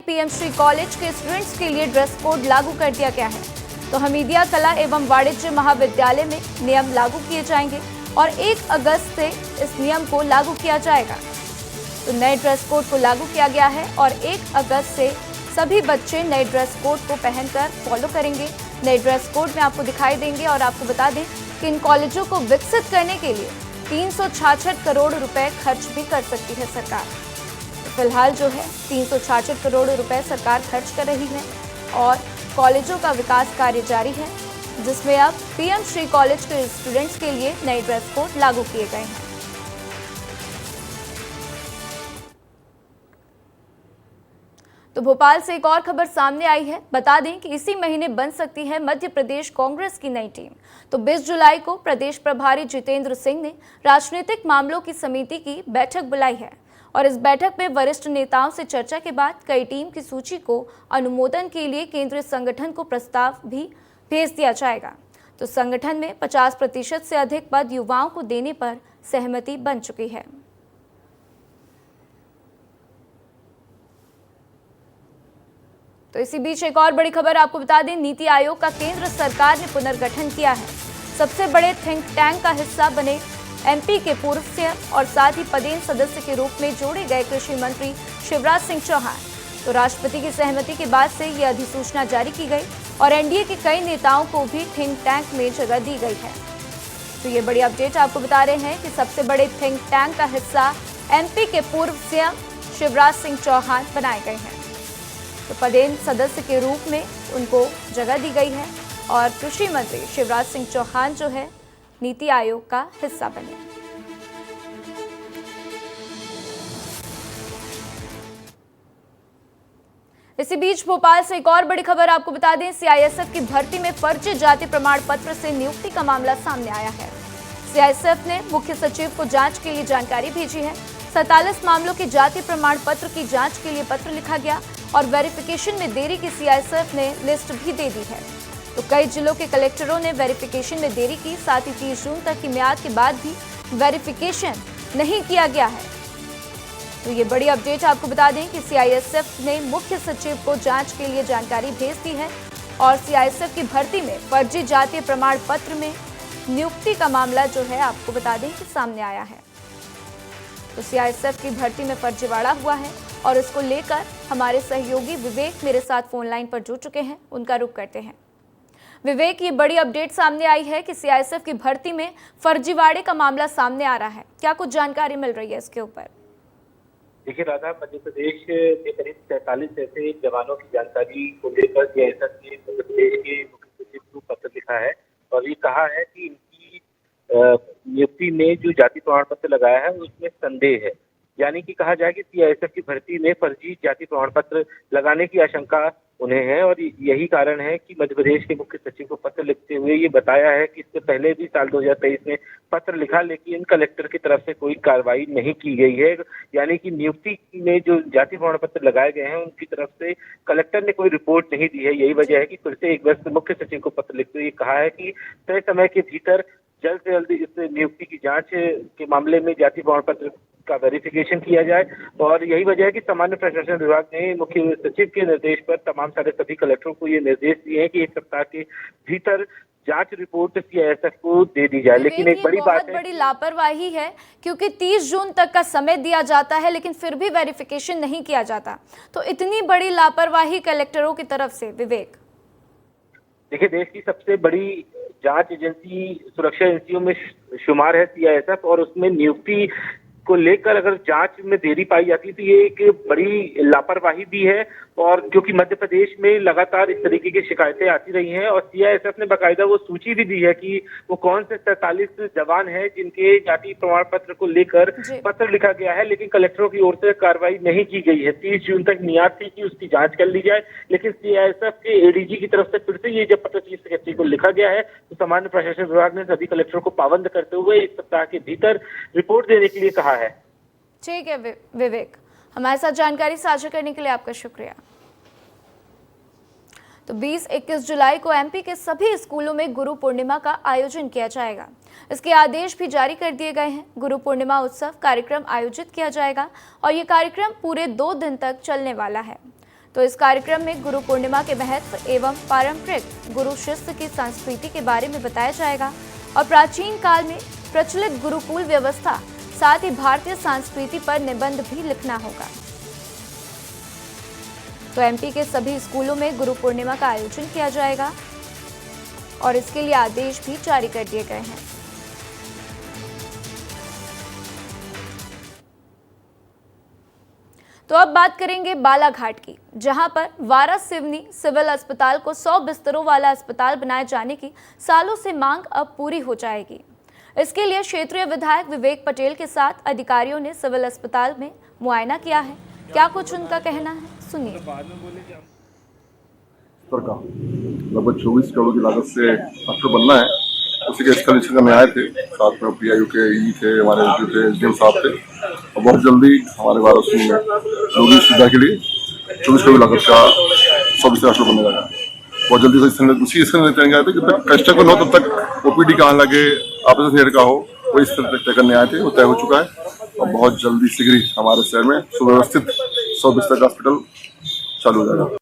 PM Shri college के students के लिए ड्रेस कोड लागू कर दिया गया है। तो हमीदिया कला एवं वाणिज्य महाविद्यालय में नियम लागू किए जाएंगे और 1 अगस्त से इस नियम को लागू किया जाएगा। तो नए ड्रेस कोड को लागू किया गया है और 1 अगस्त से सभी बच्चे नए ड्रेस कोड को पहनकर फॉलो करेंगे। नए ड्रेस कोड में आपको दिखाई देंगे और आपको बता दें कि इन कॉलेजों को विकसित करने के लिए 366 करोड़ रुपए खर्च भी कर सकती है सरकार। तो फिलहाल जो है 366 करोड़ रुपए सरकार खर्च कर रही है और कॉलेजों का विकास कार्य जारी है, जिसमें अब पीएम श्री कॉलेज के स्टूडेंट्स के लिए नए ड्रेस कोड लागू किए गए हैं। तो भोपाल से एक और खबर सामने आई है। बता दें कि इसी महीने बन सकती है मध्य प्रदेश कांग्रेस की नई टीम। तो 20 जुलाई को प्रदेश प्रभारी जितेंद्र सिंह ने राजनीतिक मामलों की समिति की बैठक बुलाई है और इस बैठक में वरिष्ठ नेताओं से चर्चा के बाद कई टीम की सूची को अनुमोदन के लिए केंद्रीय संगठन को प्रस्ताव भी भेज दिया जाएगा। तो संगठन में 50% से अधिक पद युवाओं को देने पर सहमति बन चुकी है। तो इसी बीच एक और बड़ी खबर आपको बता दें, नीति आयोग का केंद्र सरकार ने पुनर्गठन किया है। सबसे बड़े थिंक टैंक का हिस्सा बने एमपी के पूर्व सीएम और साथ ही पदेन सदस्य के रूप में जोड़े गए कृषि मंत्री शिवराज सिंह चौहान। तो राष्ट्रपति की सहमति के बाद से ये अधिसूचना जारी की गई और एनडीए के कई नेताओं को भी थिंक टैंक में जगह दी गई है। तो ये बड़ी अपडेट आपको बता रहे हैं कि सबसे बड़े थिंक टैंक का हिस्सा एमपी के पूर्व सीएम शिवराज सिंह चौहान बनाए गए हैं। तो पदेन सदस्य के रूप में उनको जगह दी गई है और कृषि मंत्री शिवराज सिंह चौहान जो है नीति आयोग का हिस्सा बने। इसी बीच भोपाल से एक और बड़ी खबर आपको बता दें, सीआईएसएफ की भर्ती में फर्जी जाति प्रमाण पत्र से नियुक्ति का मामला सामने आया है। सीआईएसएफ ने मुख्य सचिव को जांच के लिए जानकारी भेजी है। 47 मामलों के जाति प्रमाण पत्र की जांच के लिए पत्र लिखा गया और वेरिफिकेशन में देरी की सीआईएसएफ ने लिस्ट भी दे दी है। तो कई जिलों के कलेक्टरों ने वेरिफिकेशन में देरी की, साथ ही 30 जून तक की मियाद के बाद भी वेरिफिकेशन नहीं किया गया है। तो ये बड़ी अपडेट आपको बता दें कि सीआईएसएफ ने मुख्य सचिव को जांच के लिए जानकारी भेज दी है और सीआईएसएफ की भर्ती में फर्जी जातीय प्रमाण पत्र में नियुक्ति का मामला जो है आपको बता दें कि सामने आया है। तो सीआईएसएफ की भर्ती में फर्जीवाड़ा हुआ है और इसको लेकर हमारे सहयोगी विवेक मेरे साथ फोन लाइन पर जुड़ चुके हैं, उनका रुख करते हैं। विवेक, ये बड़ी अपडेट सामने आई है कि सीआईएसएफ की भर्ती में फर्जीवाड़े का मामला सामने आ रहा है, क्या कुछ जानकारी मिल रही है इसके ऊपर? देखिए राधा, मध्य प्रदेश के करीब 43 ऐसे जवानों की जानकारी को लेकर सीआईएसएफ ने मध्य प्रदेश के मुख्य सचिव को पत्र लिखा है और ये कहा है कि इनकी नियुक्ति में जो जाति प्रमाण पत्र लगाया है उसमें संदेह है। यानी कि कहा जाए कि सीआईएसएफ की भर्ती में फर्जी जाति प्रमाण पत्र लगाने की आशंका उन्हें है और यही कारण है कि मध्य प्रदेश के मुख्य सचिव को पत्र लिखते हुए ये बताया है कि इससे पहले भी साल 2023 में पत्र लिखा, लेकिन कलेक्टर की तरफ से कोई कार्रवाई नहीं की गई है। यानी कि नियुक्ति में जो जाति प्रमाण पत्र लगाए गए हैं उनकी तरफ से कलेक्टर ने कोई रिपोर्ट नहीं दी है। यही वजह है कि फिर से एक बार मुख्य सचिव को पत्र लिखते हुए कहा है कि तय समय के भीतर जल्द से जल्द इस नियुक्ति की जांच के मामले में जाति प्रमाण पत्र का वेरिफिकेशन किया जाए और यही वजह है कि सामान्य प्रशासन विभाग ने मुख्य सचिव के निर्देश पर तमाम सारे सभी कलेक्टरों को ये निर्देश दिए हैं कि 1 सप्ताह के भीतर जांच रिपोर्ट सीआईएसएफ को दे दी जाए। लेकिन एक बड़ी बात है, बड़ी लापरवाही है क्योंकि 30 जून तक का समय दिया जाता है लेकिन फिर भी वेरिफिकेशन नहीं किया जाता। तो इतनी बड़ी लापरवाही कलेक्टरों की तरफ से। विवेक, देखिए देश की सबसे बड़ी जांच एजेंसी सुरक्षा एजेंसियों में शुमार है सीआईएसएफ और उसमें नियुक्ति को लेकर अगर जांच में देरी पाई जाती है तो ये एक बड़ी लापरवाही भी है और क्योंकि मध्य प्रदेश में लगातार इस तरीके की शिकायतें आती रही हैं और सीआईएसएफ ने बाकायदा वो सूची भी दी है कि वो कौन से 47 जवान हैं जिनके जाति प्रमाण पत्र को लेकर पत्र लिखा गया है, लेकिन कलेक्टरों की ओर से कार्रवाई नहीं की गई है। 30 जून तक मियाद थी कि उसकी जांच कर ली जाए, लेकिन सीआईएसएफ के एडीजी की तरफ से फिर से ये जब पत्र 30 सेक्रेटरी को लिखा गया है तो सामान्य प्रशासन विभाग ने सभी कलेक्टरों को पाबंद करते हुए 1 सप्ताह के भीतर रिपोर्ट देने के लिए कहा है। ठीक है विवेक, हमारे साथ जानकारी साझा करने के लिए आपका शुक्रिया। तो 20-21 जुलाई को एमपी के सभी स्कूलों में गुरु पूर्णिमा का आयोजन किया जाएगा। इसके आदेश भी जारी कर दिए गए हैं। गुरु पूर्णिमा उत्सव कार्यक्रम आयोजित किया जाएगा और ये कार्यक्रम पूरे 2 दिन तक चलने वाला है। तो इस कार्यक्रम में गुरु पूर्णिमा के महत्व एवं पारंपरिक गुरु शिष्य की संस्कृति के बारे में बताया जाएगा और प्राचीन काल में प्रचलित गुरुकुल व्यवस्था, साथ ही भारतीय संस्कृति पर निबंध भी लिखना होगा। तो एमपी के सभी स्कूलों में गुरु पूर्णिमा का आयोजन किया जाएगा और इसके लिए आदेश भी जारी कर दिए गए हैं। तो अब बात करेंगे बालाघाट की, जहां पर वारा सिवनी सिविल अस्पताल को 100 बिस्तरों वाला अस्पताल बनाए जाने की सालों से मांग अब पूरी हो जाएगी। इसके लिए क्षेत्रीय विधायक विवेक पटेल के साथ अधिकारियों ने सिविल अस्पताल में मुआयना किया है। क्या कुछ उनका कहना है, सुनिए। लगभग 24 करोड़ की लागत से डॉक्टर बनना है, उसी के स्कॉलरशिप करने आए थे। साथ में पीआईयू के ई थे, हमारे थे, एसडीएम साहब थे और बहुत जल्दी हमारे वाराणसी में रोगी सुविधा के लिए 24 करोड़ लागत का 100 बिस्तर हॉस्पिटल बनने लगा। बहुत जल्दी उसी स्कैन गए थे, जब तक कस्टमर न हो तब तक ओपीडी कहाँ लगे, ऑपरेशन थिएटर का हो, वही स्तर तय करने आए थे। वो तय हो चुका है और बहुत जल्दी शीघ्र ही हमारे शहर में सुव्यवस्थित 100 बिस्तर का हॉस्पिटल चालू हो जाएगा।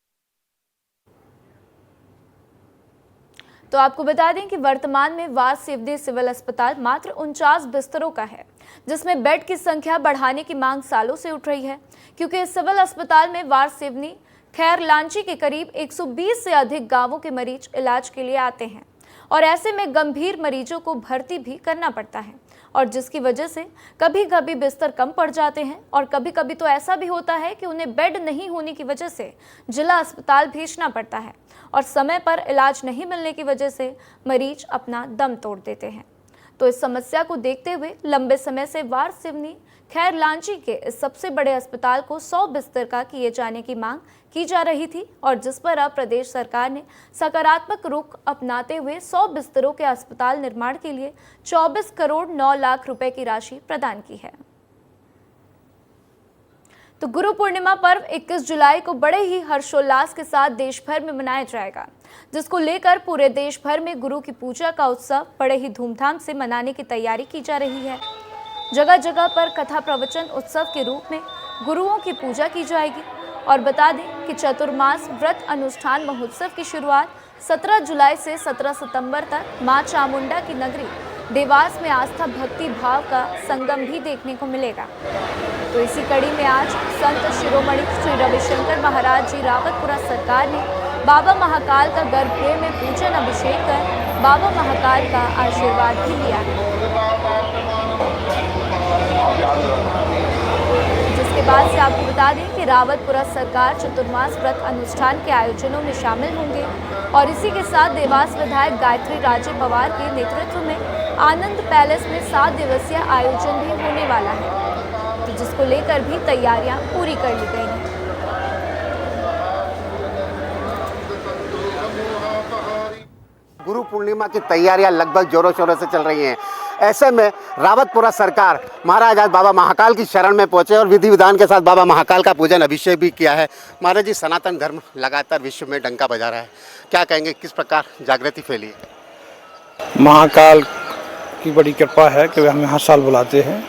तो आपको बता दें कि वर्तमान में वार सिवनी सिविल अस्पताल मात्र 49 बिस्तरों का है, जिसमें बेड की संख्या बढ़ाने की मांग सालों से उठ रही है, क्योंकि इस सिविल अस्पताल में वार सिवनी खैर लांची के करीब 120 से अधिक गांवों के मरीज इलाज के लिए आते हैं और ऐसे में गंभीर मरीजों को भर्ती भी करना पड़ता है और जिसकी वजह से कभी कभी बिस्तर कम पड़ जाते हैं और कभी कभी तो ऐसा भी होता है कि उन्हें बेड नहीं होने की वजह से जिला अस्पताल भेजना पड़ता है और समय पर इलाज नहीं मिलने की वजह से मरीज अपना दम तोड़ देते हैं। तो इस समस्या को देखते हुए लंबे समय से वार सिवनी खैर लांची के इस सबसे बड़े अस्पताल को 100 बिस्तर का किए जाने की मांग की जा रही थी और जिस पर अब प्रदेश सरकार ने सकारात्मक रुख अपनाते हुए 100 बिस्तरों के अस्पताल निर्माण के लिए 24 करोड़ 9 लाख रुपए की राशि प्रदान की है। तो गुरु पूर्णिमा पर्व 21 जुलाई को बड़े ही हर्षोल्लास के साथ देश भर में मनाया जाएगा, जिसको लेकर पूरे देश भर में गुरु की पूजा का उत्सव बड़े ही धूमधाम से मनाने की तैयारी की जा रही है। जगह जगह पर कथा प्रवचन उत्सव के रूप में गुरुओं की पूजा की जाएगी और बता दें कि चतुर्मास व्रत अनुष्ठान महोत्सव की शुरुआत 17 जुलाई से 17 सितंबर तक मां चामुंडा की नगरी देवास में आस्था भक्ति भाव का संगम भी देखने को मिलेगा। तो इसी कड़ी में आज संत शिरोमणि श्री रविशंकर महाराज जी रावतपुरा सरकार ने बाबा महाकाल का गर्भगृह में पूजन अभिषेक कर बाबा महाकाल का आशीर्वाद भी लिया है, जिसके बाद से आपको बता दें कि रावतपुरा सरकार चतुर्मास व्रत अनुष्ठान के आयोजनों में शामिल होंगे और इसी के साथ देवास विधायक गायत्री राजे पवार के नेतृत्व में आनंद पैलेस में 7 दिवसीय आयोजन भी होने वाला है, तो जिसको लेकर भी तैयारियां पूरी कर ली गई हैं। गुरु पूर्णिमा की तैयारियां लगभग जोरों शोरों से चल रही हैं। ऐसे में रावतपुरा सरकार महाराज आज बाबा महाकाल की शरण में पहुंचे और विधि विधान के साथ बाबा महाकाल का पूजन अभिषेक भी किया है। महाराज जी, सनातन धर्म लगातार विश्व में डंका बजा रहा है, क्या कहेंगे, किस प्रकार जागृति फैली है? महाकाल की बड़ी कृपा है कि वे हमें हर साल बुलाते हैं।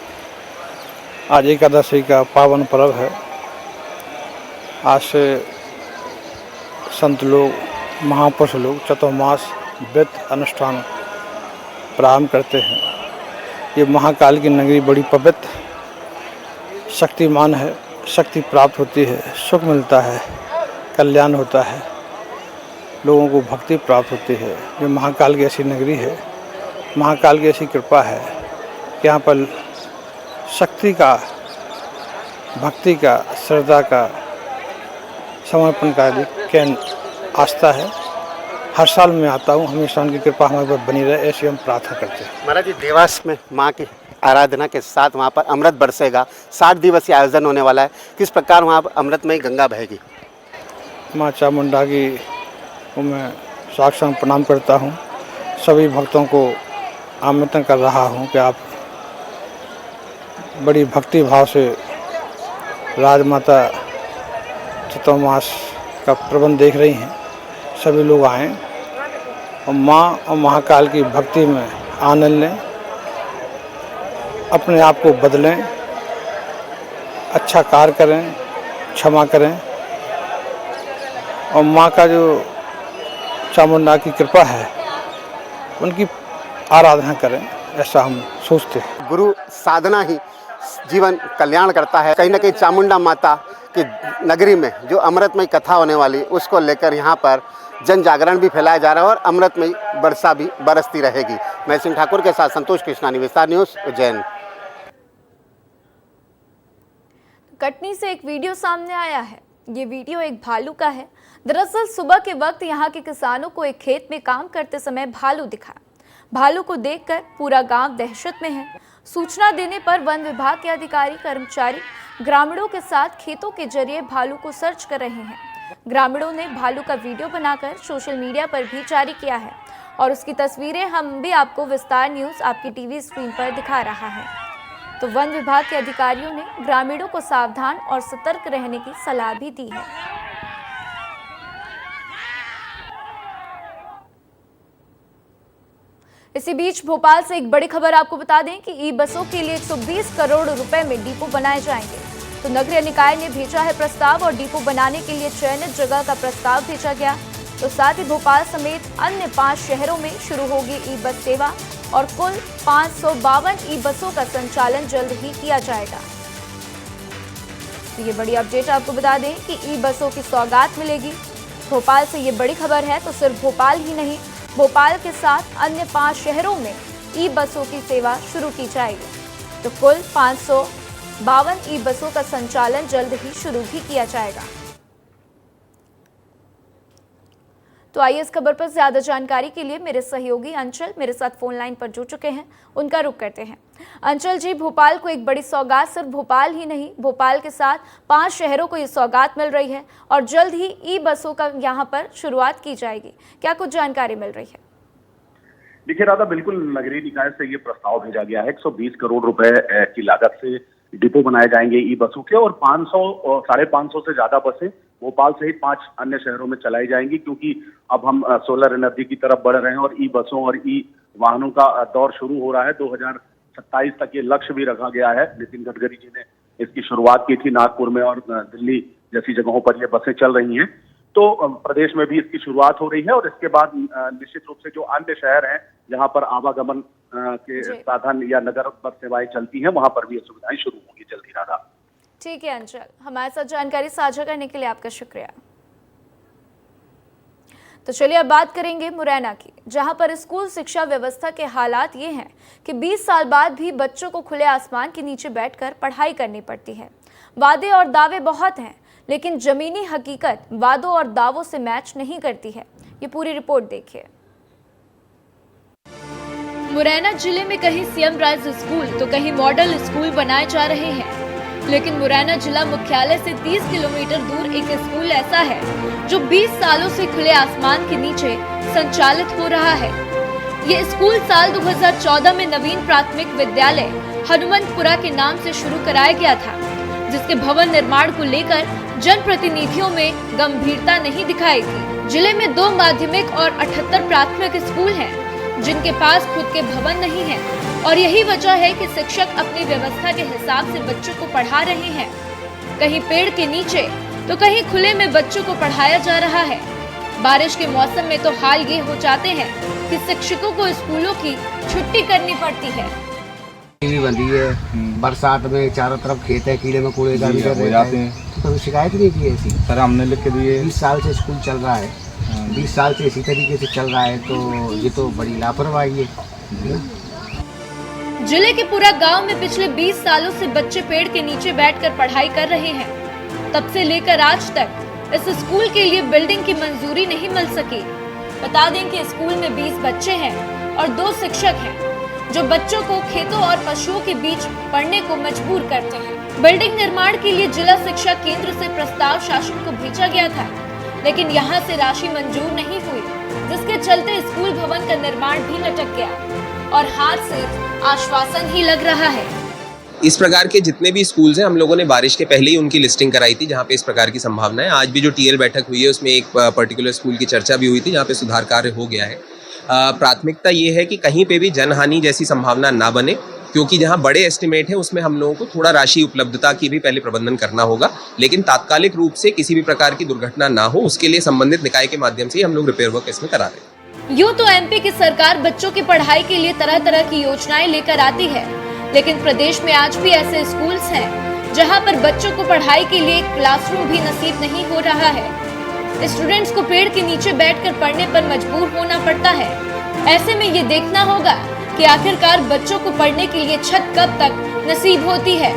आज एकादशी का पावन पर्व है। आज से संत लोग, महापुरुष लोग चतुर्मास व्रत अनुष्ठान प्रारंभ करते हैं। ये महाकाल की नगरी बड़ी पवित्र शक्तिमान है, शक्ति प्राप्त होती है, सुख मिलता है, कल्याण होता है, लोगों को भक्ति प्राप्त होती है। ये महाकाल की ऐसी नगरी है, महाकाल की ऐसी कृपा है कि यहाँ पर शक्ति का, भक्ति का, श्रद्धा का, समर्पण का केंद्र आस्था है। हर साल मैं आता हूँ, हमेशा उनकी कृपा हमारे पर बनी रहे, ऐसी हम प्रार्थना करते हैं। महाराज जी, देवास में माँ की आराधना के साथ वहाँ पर अमृत बरसेगा, 60 दिवसीय आयोजन होने वाला है, किस प्रकार वहाँ पर अमृतमयी गंगा बहेगी? माँ चामुंडा की को मैं साक्षात प्रणाम करता हूँ। सभी भक्तों को आमंत्रण कर रहा हूँ कि आप बड़ी भक्ति भाव से राजमाता चतुर्मास का प्रबंध देख रही हैं, सभी लोग आएँ और माँ और महाकाल की भक्ति में आनंद लें, अपने आप को बदलें, अच्छा कार्य करें, क्षमा करें और माँ का जो चामुंडा की कृपा है उनकी आराधना करें, ऐसा हम सोचते हैं। गुरु साधना ही जीवन कल्याण करता है। कहीं ना कहीं चामुंडा माता की नगरी में जो अमृतमयी कथा होने वाली, उसको लेकर यहाँ पर जन जागरण भी फैलाया जा रहा है और अमृतमयी वर्षा भी बरसती रहेगी। मैं सिंह ठाकुर के साथ संतोष कृष्णानी, विस्तार न्यूज़, उज्जैन। कटनी से एक वीडियो सामने आया है। ये वीडियो एक भालू का है। दरअसल सुबह के वक्त यहाँ के किसानों को एक खेत में काम करते समय भालू दिखा। भालू को देखकर पूरा गांव दहशत में है। सूचना देने पर वन विभाग के अधिकारी कर्मचारी ग्रामीणों के साथ खेतों के जरिए भालू को सर्च कर रहे हैं। ग्रामीणों ने भालू का वीडियो बनाकर सोशल मीडिया पर भी जारी किया है और उसकी तस्वीरें हम भी आपको विस्तार न्यूज़ आपकी टीवी स्क्रीन पर दिखा रहा है। तो वन विभाग के अधिकारियों ने ग्रामीणों को सावधान और सतर्क रहने की सलाह भी दी है। इसी बीच भोपाल से एक बड़ी खबर आपको बता दें कि ई बसों के लिए 120 करोड़ रुपए में डिपो बनाए जाएंगे। तो नगरीय निकाय ने भेजा है प्रस्ताव और डिपो बनाने के लिए चयनित जगह का प्रस्ताव भेजा गया। तो साथ ही भोपाल समेत अन्य 5 शहरों में शुरू होगी ई बस सेवा और कुल 552 ई बसों का संचालन जल्द ही किया जाएगा। तो ये बड़ी अपडेट आपको बता दें कि ई बसों की सौगात मिलेगी। भोपाल से ये बड़ी खबर है। तो सिर्फ भोपाल ही नहीं, भोपाल के साथ अन्य 5 शहरों में ई बसों की सेवा शुरू की जाएगी। तो कुल 552 ई बसों का संचालन जल्द ही शुरू भी किया जाएगा। तो आइए इस खबर पर ज्यादा जानकारी के लिए मेरे सहयोगी अंचल मेरे साथ फोन लाइन पर जुड़ चुके हैं, उनका रुख करते हैं। अंचल जी, भोपाल को एक बड़ी सौगात, सिर्फ भोपाल ही नहीं, भोपाल के साथ 5 शहरों को ये सौगात मिल रही है और जल्द ही ई बसों का यहाँ पर शुरुआत की जाएगी। क्या कुछ जानकारी मिल रही है? देखिए राधा, बिल्कुल नगरीय निकाय से ये प्रस्ताव भेजा गया है। 120 करोड़ रुपए की लागत से डिपो बनाए जाएंगे ई बसों के और 500 और 550 से ज्यादा बसें भोपाल सहित 5 अन्य शहरों में चलाई जाएंगी, क्योंकि अब हम सोलर एनर्जी की तरफ बढ़ रहे हैं और ई बसों और ई वाहनों का दौर शुरू हो रहा है। 2027 तक ये लक्ष्य भी रखा गया है। नितिन गडकरी जी ने इसकी शुरुआत की थी नागपुर में और दिल्ली जैसी जगहों पर ये बसें चल रही हैं। तो प्रदेश में भी इसकी शुरुआत हो रही है और इसके बाद निश्चित रूप से जो अन्य शहर हैं जहां पर आवागमन के साधन या नगर बस सेवाएं चलती हैं, वहां पर भी ये सुविधाएं शुरू होंगी जल्दी। राधा, ठीक है अंचल, हमारे साथ जानकारी साझा करने के लिए आपका शुक्रिया। तो चलिए अब बात करेंगे मुरैना की, जहां पर स्कूल शिक्षा व्यवस्था के हालात ये हैं कि 20 साल बाद भी बच्चों को खुले आसमान के नीचे बैठकर पढ़ाई करनी पड़ती है। वादे और दावे बहुत हैं, लेकिन जमीनी हकीकत वादों और दावों से मैच नहीं करती है। ये पूरी रिपोर्ट देखिए। मुरैना जिले में कहीं सीएम राइज स्कूल तो कहीं मॉडल स्कूल बनाए जा रहे हैं, लेकिन मुरैना जिला मुख्यालय से 30 किलोमीटर दूर एक स्कूल ऐसा है जो 20 सालों से खुले आसमान के नीचे संचालित हो रहा है। ये स्कूल साल 2014 में नवीन प्राथमिक विद्यालय हनुमंतपुरा के नाम से शुरू कराया गया था, जिसके भवन निर्माण को लेकर जनप्रतिनिधियों में गंभीरता नहीं दिखाई थी। जिले में 2 माध्यमिक और 78 प्राथमिक स्कूल हैं, जिनके पास खुद के भवन नहीं है और यही वजह है कि शिक्षक अपनी व्यवस्था के हिसाब से बच्चों को पढ़ा रहे हैं। कहीं पेड़ के नीचे तो कहीं खुले में बच्चों को पढ़ाया जा रहा है। बारिश के मौसम में तो हाल ये हो जाते हैं कि शिक्षकों को स्कूलों की छुट्टी करनी पड़ती है। भी बंदी है, बरसात में चारों तरफ खेत है, कीड़े मकोड़े का भी हो जाते हैं, तो कभी शिकायत नहीं की ऐसी? सर हमने लिख के दिए। 20 साल से स्कूल चल रहा है, 20 साल से इसी तरीके से चल रहा है, तो ये तो बड़ी लापरवाही है। जिले के पूरा गांव में पिछले 20 सालों से बच्चे पेड़ के नीचे बैठकर पढ़ाई कर रहे हैं। तब से लेकर आज तक इस स्कूल के लिए बिल्डिंग की मंजूरी नहीं मिल सकी। बता दें कि स्कूल में 20 बच्चे हैं और 2 शिक्षक हैं, जो बच्चों को खेतों और पशुओं के बीच पढ़ने को मजबूर करते हैं। बिल्डिंग निर्माण के लिए जिला शिक्षा केंद्र से प्रस्ताव शासन को भेजा गया था, लेकिन यहाँ से राशि मंजूर नहीं हुई, जिसके चलते स्कूल भवन का निर्माण भी लटक गया और हाथ से आश्वासन ही लग रहा है। इस प्रकार के जितने भी स्कूल्स हैं, हम लोगों ने बारिश के पहले ही उनकी लिस्टिंग कराई थी, जहाँ पे इस प्रकार की संभावना है। आज भी जो टीएल बैठक हुई है उसमें एक पर्टिकुलर स्कूल की चर्चा भी हुई थी, जहाँ पे सुधार कार्य हो गया है। प्राथमिकता ये है कि कहीं पे भी जनहानि जैसी संभावना ना बने क्योंकि जहां बड़े एस्टिमेट है उसमें हम लोगों को थोड़ा राशि उपलब्धता की भी पहले प्रबंधन करना होगा, लेकिन तात्कालिक रूप से किसी भी प्रकार की दुर्घटना ना हो उसके लिए संबंधित निकाय के माध्यम से हम लोग रिपेयर वर्क इसमें करा रहे हैं। यूं तो एमपी की सरकार बच्चों की पढ़ाई के लिए तरह तरह की योजनाएं लेकर आती है, लेकिन प्रदेश में आज भी ऐसे स्कूल्स हैं जहां पर बच्चों को पढ़ाई के लिए क्लासरूम भी नसीब नहीं हो रहा है। स्टूडेंट्स को पेड़ के नीचे बैठकर पढ़ने पर मजबूर होना पड़ता है। ऐसे में ये देखना होगा कि आखिरकार बच्चों को पढ़ने के लिए छत कब तक नसीब होती है।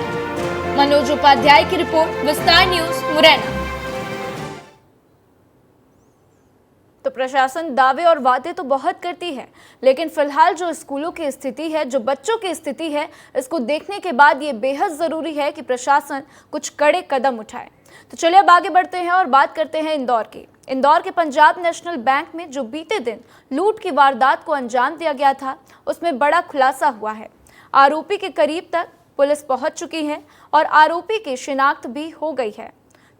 मनोज उपाध्याय की रिपोर्ट, विस्तार न्यूज, मुरैना। तो प्रशासन दावे और वादे तो बहुत करती है, लेकिन फिलहाल जो स्कूलों की स्थिति है, जो बच्चों की स्थिति है, इसको देखने के बाद ये बेहद जरूरी है कि प्रशासन कुछ कड़े कदम उठाए। तो चलिए अब आगे बढ़ते हैं और बात करते हैं इंदौर की। इंदौर के पंजाब नेशनल बैंक में जो बीते दिन लूट की वारदात को अंजाम दिया गया था, उसमें बड़ा खुलासा हुआ है। आरोपी के करीब तक पुलिस पहुंच चुकी है और आरोपी की शिनाख्त भी हो गई है।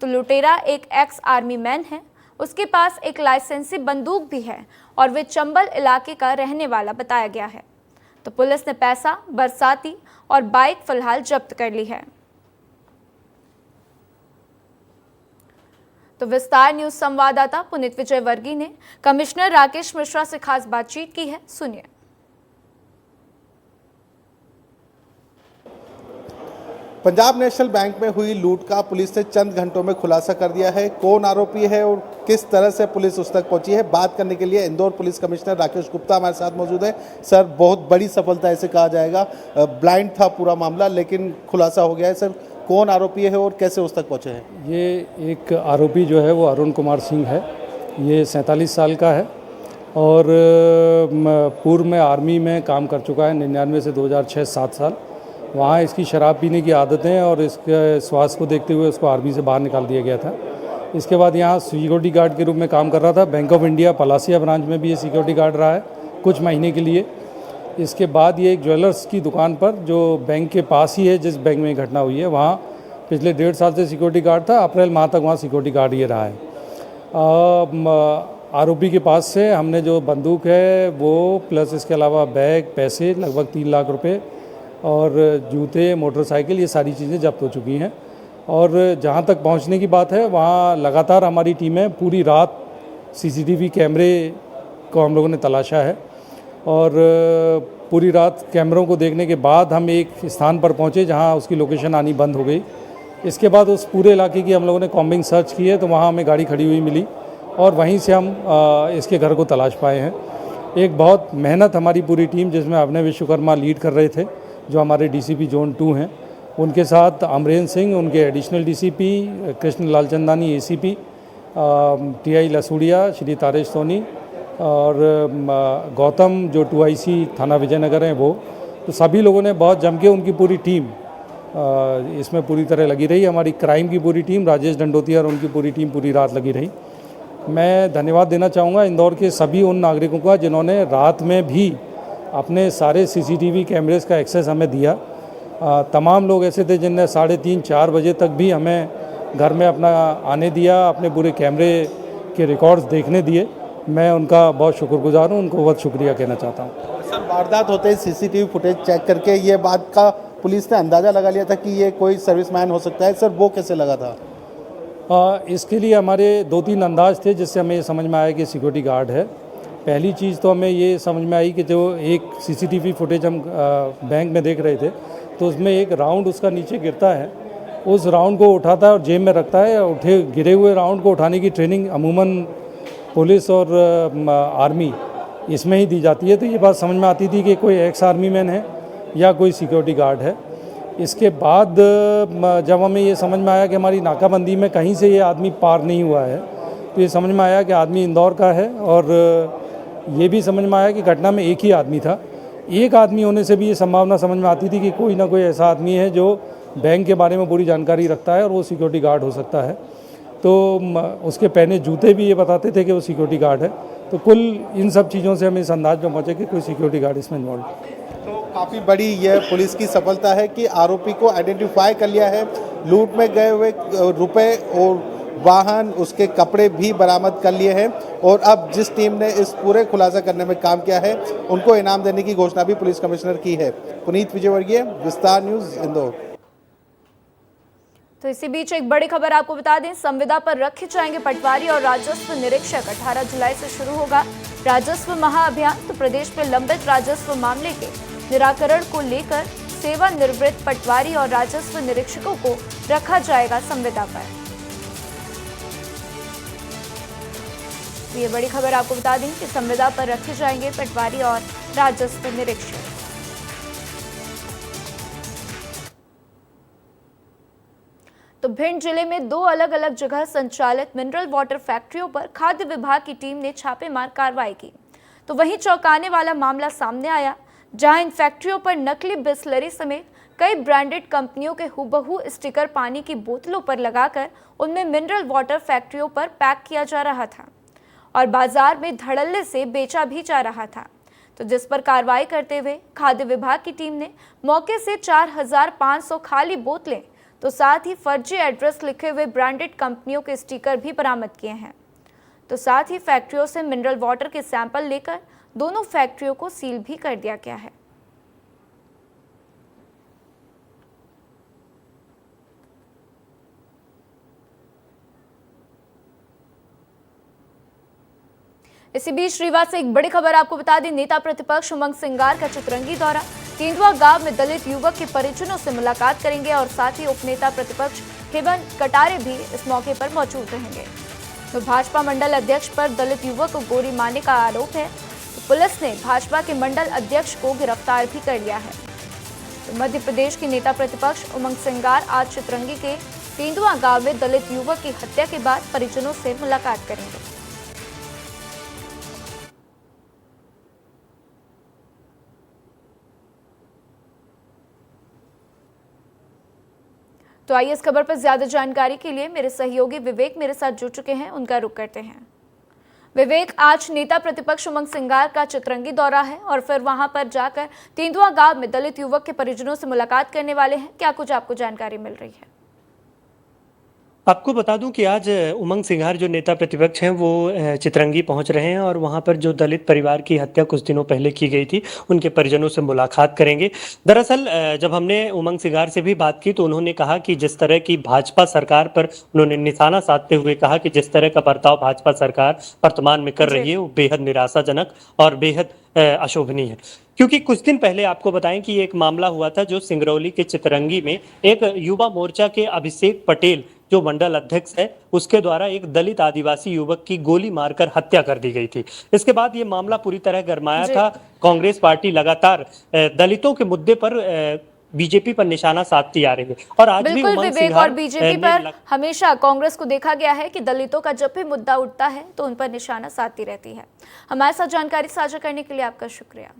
तो लुटेरा एक एक्स आर्मी मैन है, उसके पास एक लाइसेंसी बंदूक भी है और वे चंबल इलाके का रहने वाला बताया गया है। तो पुलिस ने पैसा, बरसाती और बाइक फिलहाल जब्त कर ली है। तो विस्तार न्यूज संवाददाता पुनीत विजय वर्गी ने कमिश्नर राकेश मिश्रा से खास बातचीत की है, सुनिए। पंजाब नेशनल बैंक में हुई लूट का पुलिस ने चंद घंटों में खुलासा कर दिया है। कौन आरोपी है और किस तरह से पुलिस उस तक पहुंची है, बात करने के लिए इंदौर पुलिस कमिश्नर राकेश गुप्ता हमारे साथ मौजूद है। सर, बहुत बड़ी सफलता ऐसे कहा जाएगा, ब्लाइंड था पूरा मामला लेकिन खुलासा हो गया है। सर, कौन आरोपी है और कैसे उस तक पहुंचे हैं? ये एक आरोपी जो है वो अरुण कुमार सिंह है। ये 47 साल का है और पूर्व में आर्मी में काम कर चुका है। 99 से 2006 7 साल वहाँ इसकी शराब पीने की आदत है और इसके स्वास्थ्य को देखते हुए उसको आर्मी से बाहर निकाल दिया गया था। इसके बाद यहाँ सिक्योरिटी गार्ड के रूप में काम कर रहा था। Bank of India Palasia branch में भी ये सिक्योरिटी गार्ड रहा है कुछ महीने के लिए। इसके बाद ये एक ज्वेलर्स की दुकान पर, जो बैंक के पास ही है जिस बैंक में घटना हुई है, वहाँ पिछले 1.5 साल से सिक्योरिटी गार्ड था। अप्रैल माह तक वहाँ सिक्योरिटी गार्ड ये रहा है। आरोपी के पास से हमने जो बंदूक है वो प्लस इसके अलावा बैग, पैसे लगभग 3 लाख रुपए और जूते, मोटरसाइकिल, ये सारी चीज़ें जब्त हो चुकी हैं। और जहाँ तक पहुँचने की बात है वहाँ लगातार हमारी टीमें पूरी रात सीसीटीवी कैमरे को हम लोगों ने तलाशा है और पूरी रात कैमरों को देखने के बाद हम एक स्थान पर पहुँचे जहाँ उसकी लोकेशन आनी बंद हो गई। इसके बाद उस पूरे इलाके की हम लोगों ने कॉम्बिंग सर्च की है, तो वहाँ हमें गाड़ी खड़ी हुई मिली और वहीं से हम इसके घर को तलाश पाए हैं। एक बहुत मेहनत हमारी पूरी टीम, जिसमें अभिनय विश्वकर्मा लीड कर रहे थे, जो हमारे डीसीपी जोन 2 हैं, उनके साथ अमरेंद्र सिंह, उनके additional DCP Krishna Lalchandani ACP, TI Lasudia, Shri Taresh Soni और गौतम जो 2IC थाना विजयनगर हैं वो, तो सभी लोगों ने बहुत जम के, उनकी पूरी टीम इसमें पूरी तरह लगी रही। हमारी क्राइम की पूरी टीम, राजेश दंडोतिया और उनकी पूरी टीम पूरी रात लगी रही। मैं धन्यवाद देना चाहूँगा इंदौर के सभी उन नागरिकों का जिन्होंने रात में भी अपने सारे सीसीटीवी कैमरेज का एक्सेस हमें दिया। तमाम लोग ऐसे थे जिनने 3:30-4 बजे तक भी हमें घर में अपना आने दिया, अपने पूरे कैमरे के रिकॉर्ड्स देखने दिए। मैं उनका बहुत शुक्रगुजार हूँ, उनको बहुत शुक्रिया कहना चाहता हूँ। सर, वारदात होते ही सीसीटीवी फुटेज चेक करके ये बात का पुलिस ने अंदाज़ा लगा लिया था कि ये कोई सर्विसमैन हो सकता है। सर, वो कैसे लगा था? इसके लिए हमारे 2-3 अंदाज थे जिससे हमें ये समझ में आया कि सिक्योरिटी गार्ड है। पहली चीज़ तो हमें ये समझ में आई कि जो एक सीसीटीवी फुटेज हम बैंक में देख रहे थे, तो उसमें एक राउंड उसका नीचे गिरता है, उस राउंड को उठाता है और जेब में रखता है। उठे गिरे हुए राउंड को उठाने की ट्रेनिंग अमूमन पुलिस और आर्मी इसमें ही दी जाती है। तो ये बात समझ में आती थी कि कोई एक्स आर्मी मैन है या कोई सिक्योरिटी गार्ड है। इसके बाद जब हमें ये समझ में आया कि हमारी नाकाबंदी में कहीं से ये आदमी पार नहीं हुआ है, तो ये समझ में आया कि आदमी इंदौर का है। और ये भी समझ में आया कि घटना में एक ही आदमी था। एक आदमी होने से भी ये संभावना समझ में आती थी कि कोई ना कोई ऐसा आदमी है जो बैंक के बारे में पूरी जानकारी रखता है और वो सिक्योरिटी गार्ड हो सकता है। तो उसके पहने जूते भी ये बताते थे कि वो सिक्योरिटी गार्ड है। तो कुल इन सब चीज़ों से हम इस अंदाज में पहुँचे कि कोई सिक्योरिटी गार्ड इसमें इन्वॉल्व है। तो काफ़ी बड़ी यह पुलिस की सफलता है कि आरोपी को आइडेंटिफाई कर लिया है। लूट में गए हुए रुपए और वाहन, उसके कपड़े भी बरामद कर लिए हैं और अब जिस टीम ने इस पूरे खुलासा करने में काम किया है उनको इनाम देने की घोषणा भी पुलिस कमिश्नर की है। पुनीत विजयवर्गीय, विस्तार न्यूज, इंदौर। तो इसी बीच एक बड़ी खबर आपको बता दें, संविदा पर रखे जाएंगे पटवारी और राजस्व निरीक्षक। 18 जुलाई से शुरू होगा राजस्व महाअभियान। तो प्रदेश में लंबित राजस्व मामले के निराकरण को लेकर सेवानिवृत्त पटवारी और राजस्व निरीक्षकों को रखा जाएगा संविदा पर। ये बड़ी खबर आपको बता दें कि संविदा पर रखे जाएंगे पटवारी और राजस्व निरीक्षक। तो भिंड जिले में 2 अलग अलग जगह संचालित मिनरल वाटर फैक्ट्रियों पर खाद्य विभाग की टीम ने छापेमार कार्रवाई की। तो वहीं चौंकाने वाला मामला सामने आया, जहां इन फैक्ट्रियों पर नकली बिस्लरी समेत कई ब्रांडेड कंपनियों के हुबहू स्टिकर पानी की बोतलों पर लगाकर उनमें मिनरल वाटर फैक्ट्रियों पर पैक किया जा रहा था और बाजार में धड़ल्ले से बेचा भी जा रहा था। तो जिस पर कार्रवाई करते हुए खाद्य विभाग की टीम ने मौके से 4500 खाली बोतलें तो साथ ही फर्जी एड्रेस लिखे हुए ब्रांडेड कंपनियों के स्टिकर भी बरामद किए हैं। तो साथ ही फैक्ट्रियों से मिनरल वाटर के सैंपल लेकर दोनों फैक्ट्रियों को सील भी कर दिया गया है। इसी बीच रीवा से एक बड़ी खबर आपको बता दें, नेता प्रतिपक्ष उमंग सिंगार का चितरंगी दौरा। तेंदुआ गांव में दलित युवक के परिजनों से मुलाकात करेंगे और साथ ही उपनेता प्रतिपक्ष हेमंत कटारे भी इस मौके पर मौजूद रहेंगे। तो भाजपा मंडल अध्यक्ष पर दलित युवक को गोली मारने का आरोप है। तो पुलिस ने भाजपा के मंडल अध्यक्ष को गिरफ्तार भी कर लिया है। तो मध्य प्रदेश के नेता प्रतिपक्ष उमंग सिंगार आज चितरंगी के तेंदुआ गांव में दलित युवक की हत्या के बाद परिजनों से मुलाकात करेंगे। तो आइए इस खबर पर ज्यादा जानकारी के लिए मेरे सहयोगी विवेक मेरे साथ जुड़ चुके हैं, उनका रुख करते हैं। विवेक, आज नेता प्रतिपक्ष उमंग सिंगार का चितरंगी दौरा है और फिर वहां पर जाकर तेंदुआ गांव में दलित युवक के परिजनों से मुलाकात करने वाले हैं, क्या कुछ आपको जानकारी मिल रही है? आपको बता दूं कि आज उमंग सिंगार जो नेता प्रतिपक्ष हैं वो चितरंगी पहुंच रहे हैं और वहां पर जो दलित परिवार की हत्या कुछ दिनों पहले की गई थी उनके परिजनों से मुलाकात करेंगे। दरअसल जब हमने उमंग सिंगार से भी बात की तो उन्होंने कहा कि जिस तरह की भाजपा सरकार पर उन्होंने निशाना साधते हुए कहा कि जिस तरह का बर्ताव भाजपा सरकार वर्तमान में कर रही है वो बेहद निराशाजनक और बेहद अशोभनीय है। क्योंकि कुछ दिन पहले आपको बताएं कि एक मामला हुआ था जो सिंगरौली के चितरंगी में एक युवा मोर्चा के अभिषेक पटेल जो मंडल अध्यक्ष है उसके द्वारा एक दलित आदिवासी युवक की गोली मारकर हत्या कर दी गई थी। इसके बाद ये मामला पूरी तरह गरमाया था। कांग्रेस पार्टी लगातार दलितों के मुद्दे पर बीजेपी पर निशाना साधती आ रही है और आज भी उमंग सिंगार और बीजेपी पर हमेशा कांग्रेस को देखा गया है कि दलितों का जब भी मुद्दा उठता है तो उन पर निशाना साधती रहती है। हमारे साथ जानकारी साझा करने के लिए आपका शुक्रिया।